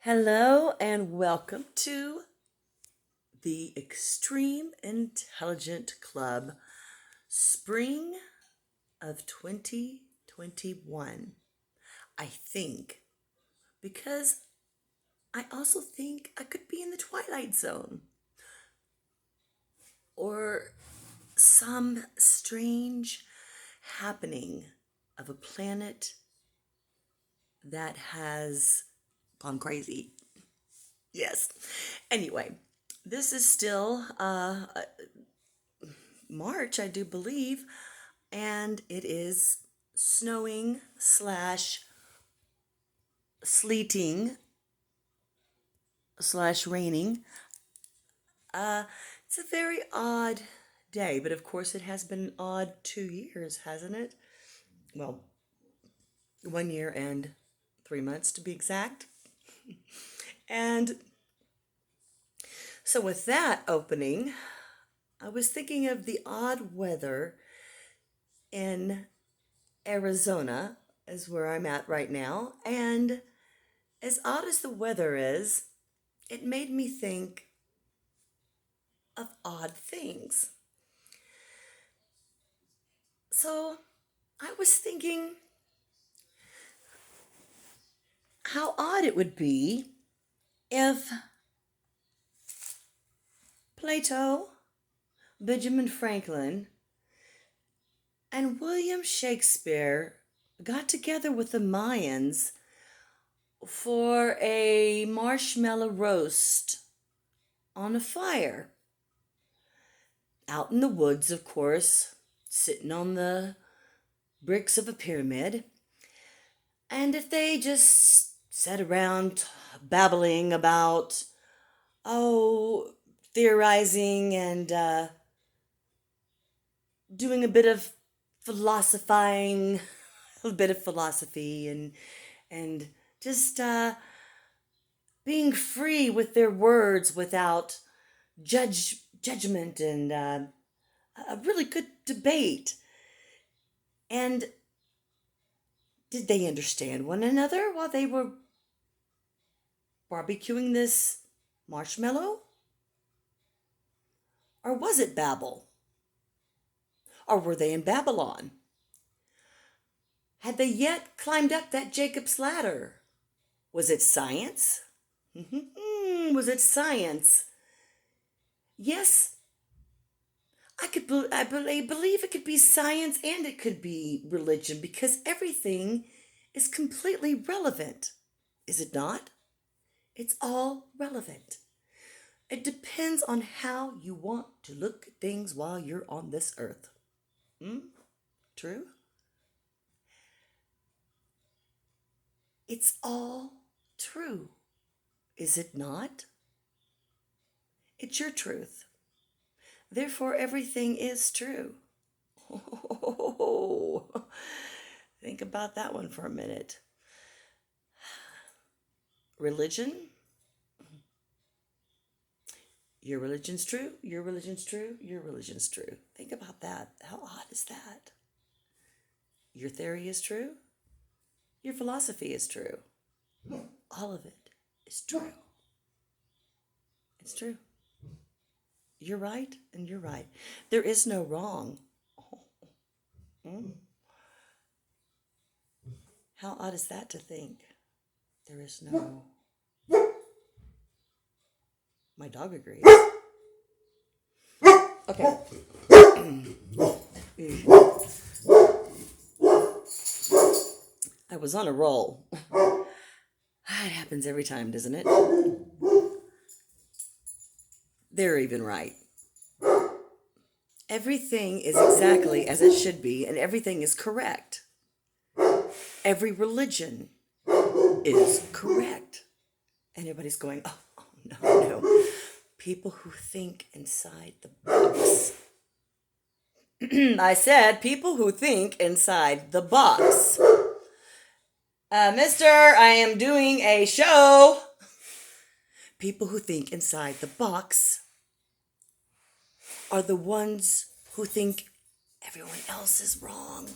Hello and welcome to the Extreme Intelligent Club, spring of 2021. I think, because I also think I could be in the Twilight Zone or some strange happening of a planet that has gone crazy. Yes. Anyway, this is still March, I do believe, and it is snowing slash sleeting slash raining. It's a very odd day, but of course it has been an odd 2 years, hasn't it? Well, 1 year and 3 months to be exact. And so, with that opening, I was thinking of the odd weather in Arizona, is where I'm at right now. And as odd as the weather is, it made me think of odd things. So I was thinking how odd it would be if Plato, Benjamin Franklin, and William Shakespeare got together with the Mayans for a marshmallow roast on a fire. Out in the woods, of course, sitting on the bricks of a pyramid. And if they just sat around babbling about, oh, theorizing and doing a bit of philosophizing, a bit of philosophy, and just being free with their words without judgment and a really good debate. And did they understand one another while they were barbecuing this marshmallow? Or was it Babel? Or were they in Babylon? Had they yet climbed up that Jacob's ladder? Was it science? Was it science? Yes, I believe it could be science and it could be religion because everything is completely relevant. Is it not? It's all relevant. It depends on how you want to look at things while you're on this earth. True? It's all true. Is it not? It's your truth. Therefore, everything is true. Oh, think about that one for a minute. Religion? Your religion's true, your religion's true, your religion's true. Think about that. How odd is that? Your theory is true, your philosophy is true. All of it is true. It's true. You're right, and you're right. There is no wrong. Mm. How odd is that to think? There is no. My dog agrees. Okay. I was on a roll. It happens every time, doesn't it? They're even right. Everything is exactly as it should be, and everything is correct. Every religion is correct. And everybody's going, oh no. People who think inside the box. I said people who think inside the box. Mister, I am doing a show. People who think inside the box are the ones who think everyone else is wrong.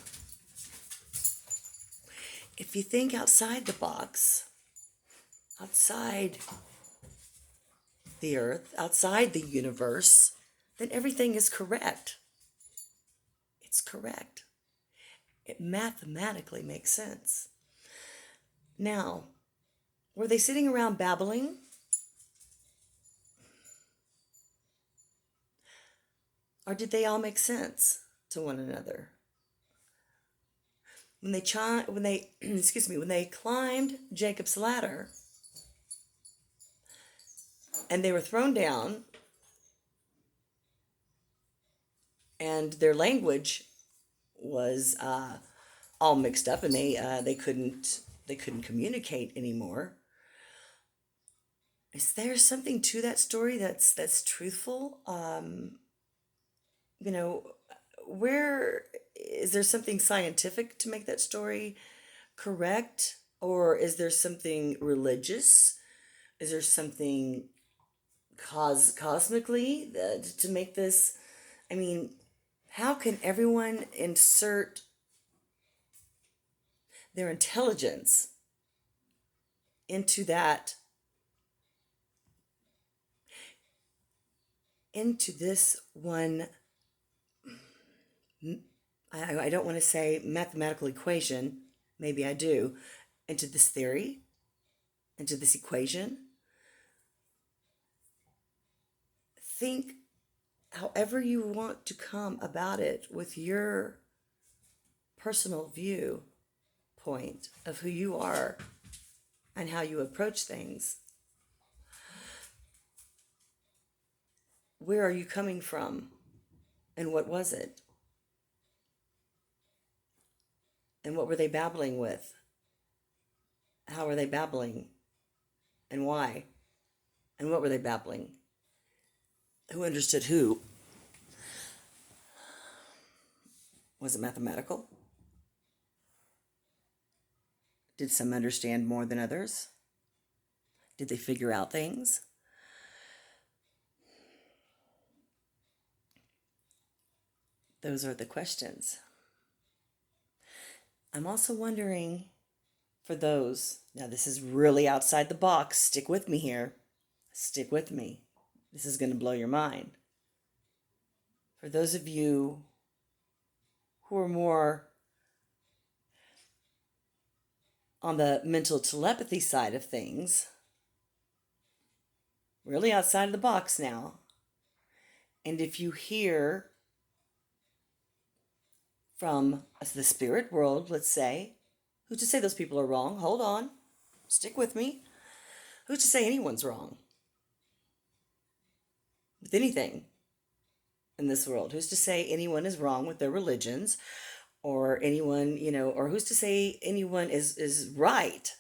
If you think outside the box, outside the earth, outside the universe, then everything is correct. It's correct. It mathematically makes sense. Now, were they sitting around babbling? Or did they all make sense to one another? When they climbed Jacob's ladder and they were thrown down and their language was all mixed up and they couldn't communicate anymore. Is there something to that story that's truthful? You know, where is there something scientific to make that story correct, or is there something religious? Is there something cosmically to make this? I mean, how can everyone insert their intelligence into this one? I don't want to say mathematical equation. Maybe I do. Into this theory, into this equation. Think however you want to come about it with your personal viewpoint of who you are and how you approach things. Where are you coming from? And what was it? And what were they babbling with? How were they babbling? And why? And what were they babbling? Who understood who? Was it mathematical? Did some understand more than others? Did they figure out things? Those are the questions. I'm also wondering for those, now this is really outside the box, stick with me here. Stick with me. This is going to blow your mind. For those of you who are more on the mental telepathy side of things, really outside of the box now, and if you hear from the spirit world, let's say, who's to say those people are wrong? Hold on. Stick with me. Who's to say anyone's wrong with anything in this world? Who's to say anyone is wrong with their religions, or anyone, or who's to say anyone is right?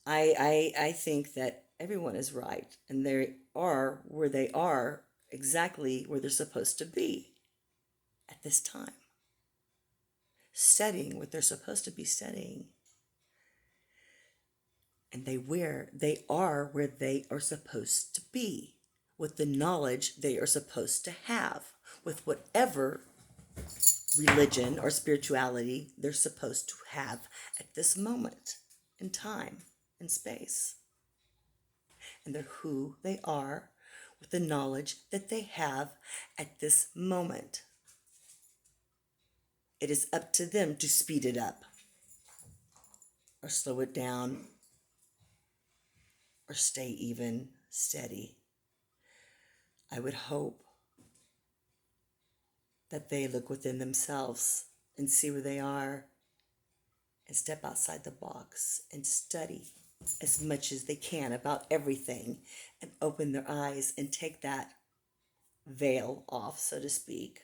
I think that everyone is right, and they are where they are, exactly where they're supposed to be at this time, studying what they're supposed to be studying. And they are where they are supposed to be, with the knowledge they are supposed to have, with whatever religion or spirituality they're supposed to have at this moment in time and space. And they're who they are with the knowledge that they have at this moment. It is up to them to speed it up or slow it down or stay even steady. I would hope that they look within themselves and see where they are and step outside the box and study as much as they can about everything and open their eyes and take that veil off, so to speak,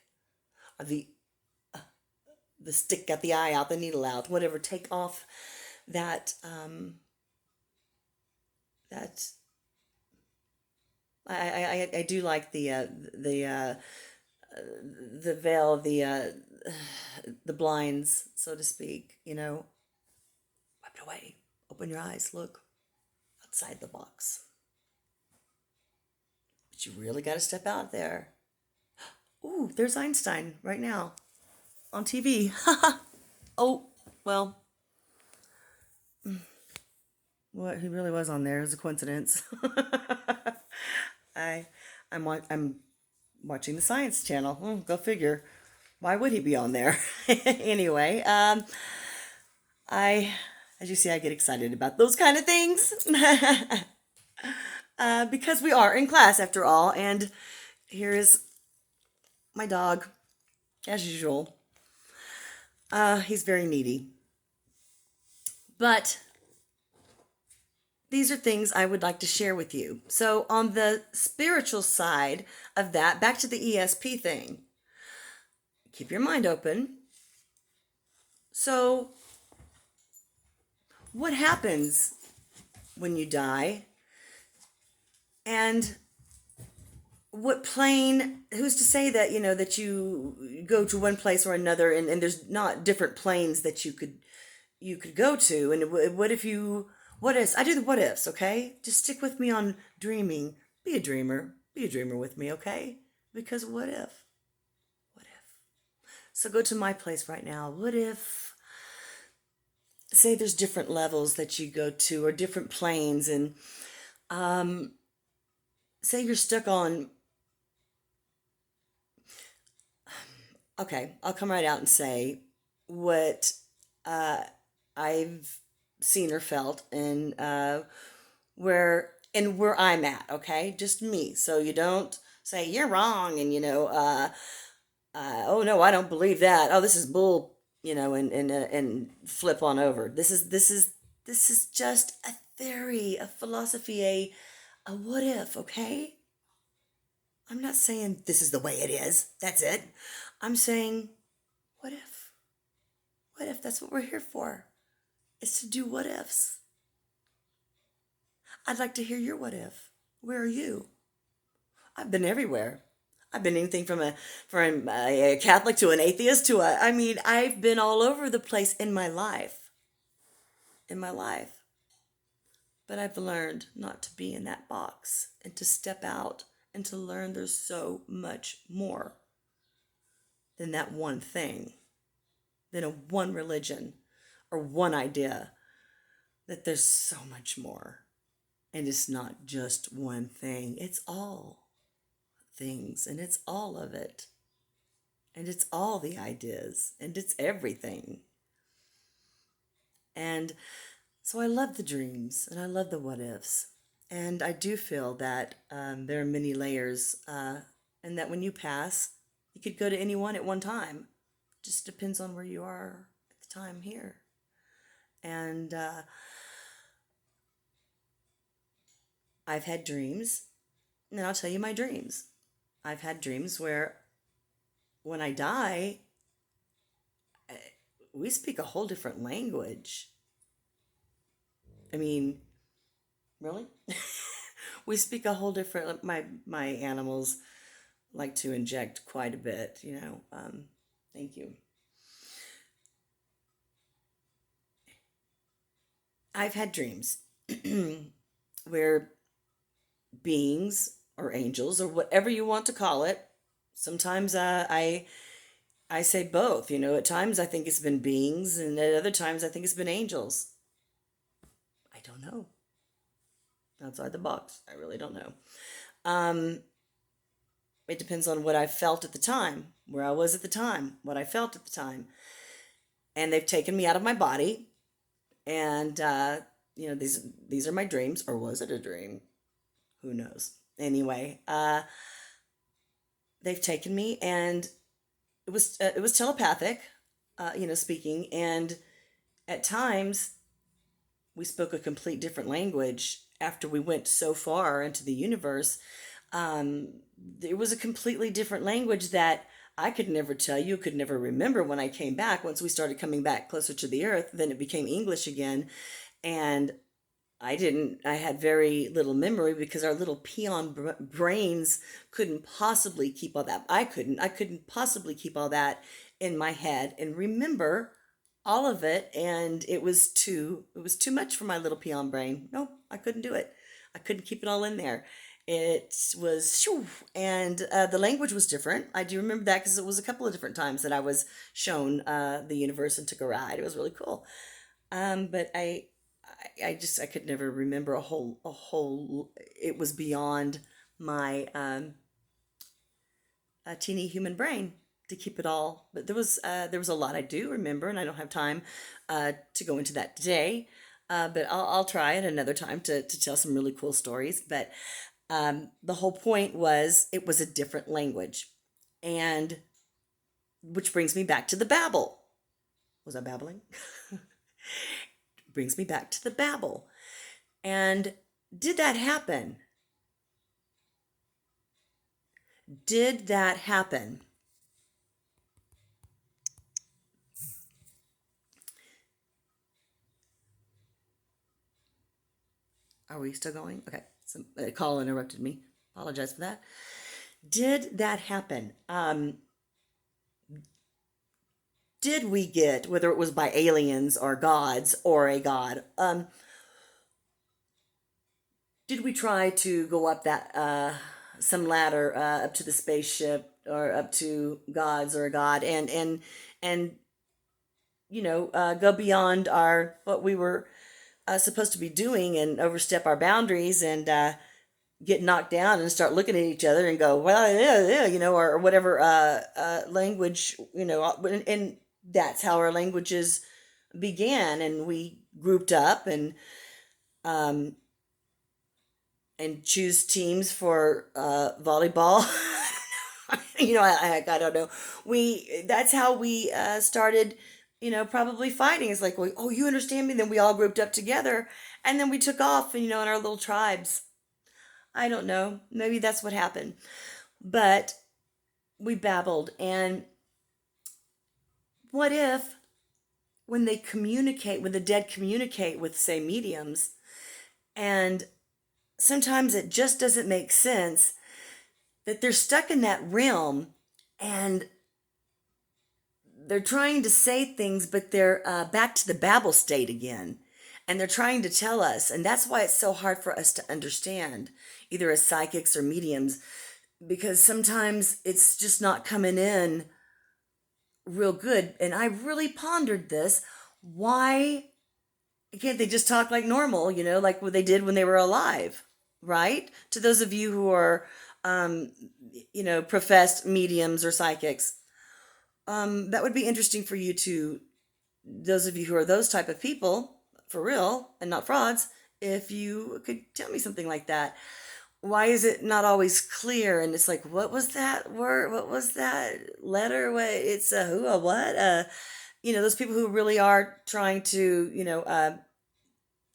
or the stick got the eye out, the needle out, whatever. Take off that that I do like the veil, the blinds, so to speak. Wipe it away. Open your eyes. Look outside the box. But you really got to step out there. Ooh, there's Einstein right now on TV. Oh, well, what he really was on there is a coincidence. I I'm watching the Science Channel. Go figure. Why would he be on there? Anyway, I as you see, I get excited about those kind of things. Because we are in class after all, and here is my dog, as usual. He's very needy. But these are things I would like to share with you. So, on the spiritual side of that, back to the ESP thing, keep your mind open. So, what happens when you die? And what plane, who's to say that, that you go to one place or another, and there's not different planes that you could go to? And what if you, what ifs? I do the what ifs, okay? Just stick with me on dreaming. Be a dreamer. Be a dreamer with me, okay? Because what if? What if? So go to my place right now. What if, say there's different levels that you go to or different planes, and say you're stuck on, okay, I'll come right out and say what uh, I've seen or felt, and where I'm at, okay? Just me. So you don't say you're wrong, and oh no, I don't believe that. Oh, this is bull, and flip on over. This is just a theory, a philosophy, a what if, okay? I'm not saying this is the way it is. That's it. I'm saying, what if? What if that's what we're here for? Is to do what ifs. I'd like to hear your what if. Where are you? I've been everywhere. I've been anything from a Catholic to an atheist to I mean, I've been all over the place in my life. In my life. But I've learned not to be in that box and to step out and to learn there's so much more than that one thing, than a one religion or one idea, that there's so much more. And it's not just one thing, it's all things, and it's all of it. And it's all the ideas, and it's everything. And so I love the dreams, and I love the what ifs. And I do feel that there are many layers, and that when you pass, you could go to any one at one time. Just depends on where you are at the time here. And I've had dreams, and I'll tell you my dreams. I've had dreams where when I die, we speak a whole different language. I mean, really? We speak a whole different, my animals like to inject quite a bit. Thank you. I've had dreams where beings or angels or whatever you want to call it, sometimes I say both. At times I think it's been beings, and at other times I think it's been angels. I don't know. Outside the box, I really don't know. Um, it depends on what I felt at the time, where I was at the time, what I felt at the time, and they've taken me out of my body, and these are my dreams, or was it a dream? Who knows? Anyway, they've taken me, and it was telepathic, speaking, and at times we spoke a complete different language after we went so far into the universe. Um, it was a completely different language that I could never tell you, could never remember when I came back. Once we started coming back closer to the earth, then it became English again. And I had very little memory because our little peon brains couldn't possibly keep all that. I couldn't possibly keep all that in my head and remember all of it. And it was too much for my little peon brain. No, I couldn't do it. I couldn't keep it all in there. It was, shoo, and the language was different. I do remember that because it was a couple of different times that I was shown the universe and took a ride. It was really cool. But I I could never remember a whole. It was beyond my teeny human brain to keep it all. But there was a lot I do remember, and I don't have time to go into that today. But I'll try at another time to tell some really cool stories. But the whole point was it was a different language, and which brings me back to the babble. Was I babbling? Brings me back to the babble. And did that happen? Did that happen? Are we still going? Okay. Some a call interrupted me. Apologize for that. Did that happen? Did we get, whether it was by aliens or gods or a god, did we try to go up that some ladder up to the spaceship or up to gods or a god and go beyond our what we were supposed to be doing and overstep our boundaries and get knocked down and start looking at each other and go, well, yeah, yeah, or whatever language, and that's how our languages began, and we grouped up um, and choose teams for volleyball. I don't know. That's how we started. Probably fighting. It's like, well, oh, you understand me? Then we all grouped up together, and then we took off. In our little tribes. I don't know. Maybe that's what happened. But we babbled. And what if when the dead communicate with, say, mediums, and sometimes it just doesn't make sense that they're stuck in that realm and they're trying to say things, but they're back to the babble state again. And they're trying to tell us. And that's why it's so hard for us to understand, either as psychics or mediums, because sometimes it's just not coming in real good. And I really pondered this. Why can't they just talk like normal, like what they did when they were alive, right? To those of you who are, um, professed mediums or psychics, that would be interesting for you to, those of you who are those type of people, for real, and not frauds, if you could tell me something like that. Why is it not always clear? And it's like, what was that word? What was that letter? What it's a who, a what? Those people who really are trying to,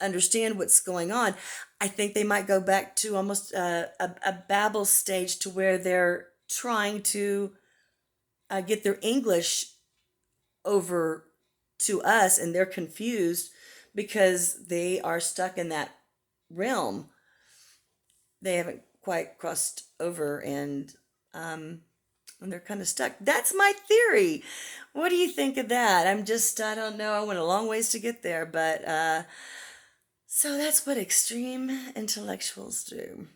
understand what's going on. I think they might go back to almost a babble stage to where they're trying to get their English over to us, and they're confused because they are stuck in that realm. They haven't quite crossed over, and they're kind of stuck. That's my theory. What do you think of that? I don't know. I went a long ways to get there, but so that's what extreme intellectuals do.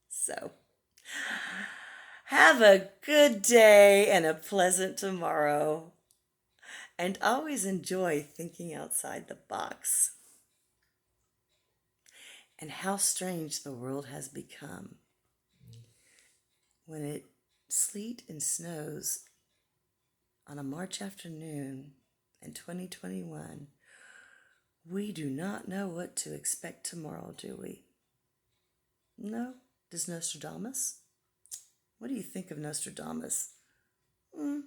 So have a good day and a pleasant tomorrow. And always enjoy thinking outside the box. And how strange the world has become. When it sleet and snows on a March afternoon in 2021, we do not know what to expect tomorrow, do we? No? Does Nostradamus? What do you think of Nostradamus? Hmm.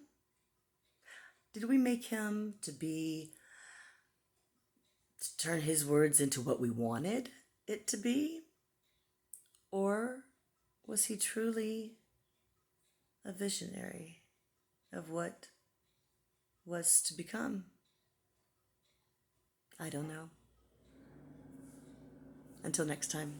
Did we make him to turn his words into what we wanted it to be? Or was he truly a visionary of what was to become? I don't know. Until next time.